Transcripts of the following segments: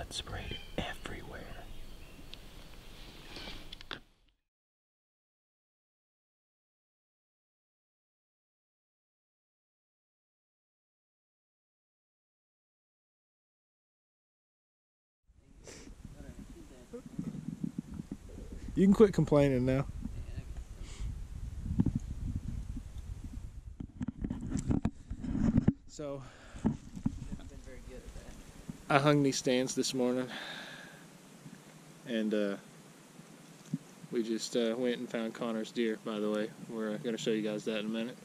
got sprayed everywhere. You can quit complaining now. So, I hung these stands this morning, and we just went and found Connor's deer, by the way. We're going to show you guys that in a minute.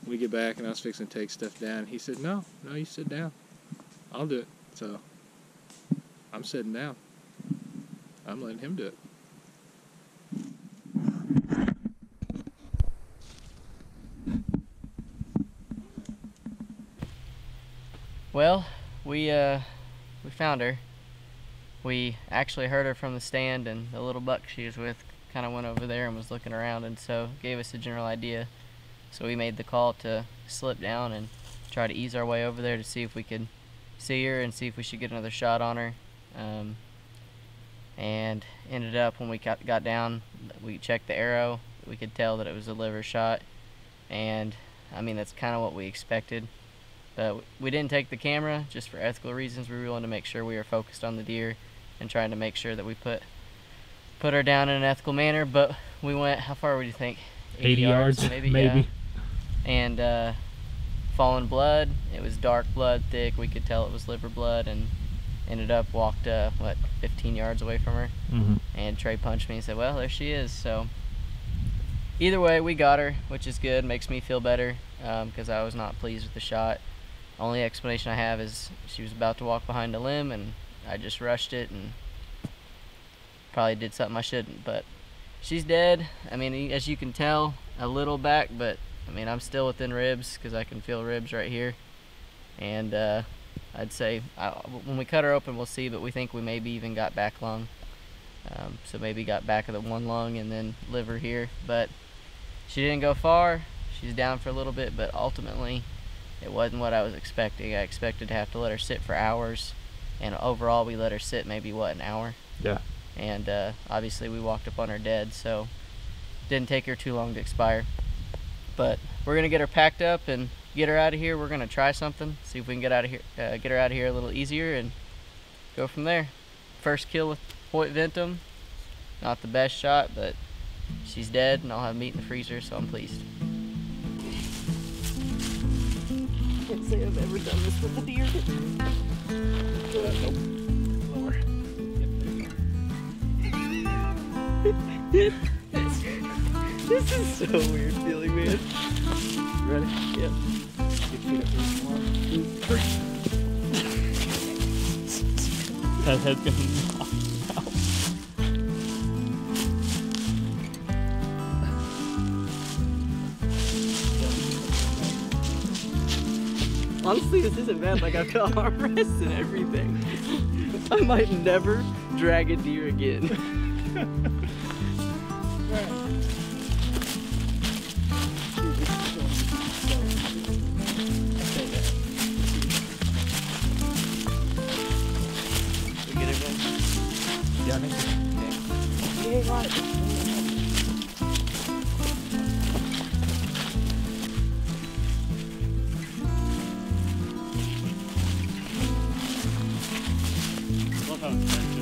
We get back, and I was fixing to take stuff down. He said, no, you sit down. I'll do it. So, I'm sitting down. I'm letting him do it. Well, we found her. We actually heard her from the stand, and the little buck she was with kind of went over there and was looking around, and so gave us a general idea. So we made the call to slip down and try to ease our way over there to see if we could see her and see if we should get another shot on her. And ended up, when we got down, we checked the arrow. We could tell that it was a liver shot, and I mean, that's kind of what we expected. But we didn't take the camera just for ethical reasons. We wanted to make sure we were focused on the deer and trying to make sure that we put her down in an ethical manner. But we went, how far would you think? 80 yards, maybe. Yeah. And fallen blood. It was dark blood, thick. We could tell it was liver blood, and ended up walked 15 yards away from her. And Trey punched me and said, well, there she is. So either way, we got her, which is good. Makes me feel better, because I was not pleased with the shot. Only explanation I have is she was about to walk behind a limb, and I just rushed it and probably did something I shouldn't. But she's dead. I mean, as you can tell, a little back, but I mean, I'm still within ribs because I can feel ribs right here. And I'd say when we cut her open, we'll see, but we think we maybe even got back lung. So maybe got back of the one lung and then liver here. But she didn't go far. She's down for a little bit, but ultimately it wasn't what I was expecting. I expected to have to let her sit for hours, and overall we let her sit maybe, what, an hour? Yeah. And obviously we walked up on her dead, so didn't take her too long to expire. But we're gonna get her packed up and get her out of here. We're gonna try something, see if we can get her out of here a little easier and go from there. First kill with Hoyt Ventum. Not the best shot, but she's dead, and I'll have meat in the freezer, so I'm pleased. I can't say I've ever done this with a deer. Nope. Lower. This is so weird feeling, man. You ready? Yep. Get feet up here. 1, 2, 3. That head's gonna knock out. Honestly, this isn't bad. Like, I've got armrests and everything. I might never drag a deer again. We get it, man? Yeah, I think so. Yeah, right. Love how it's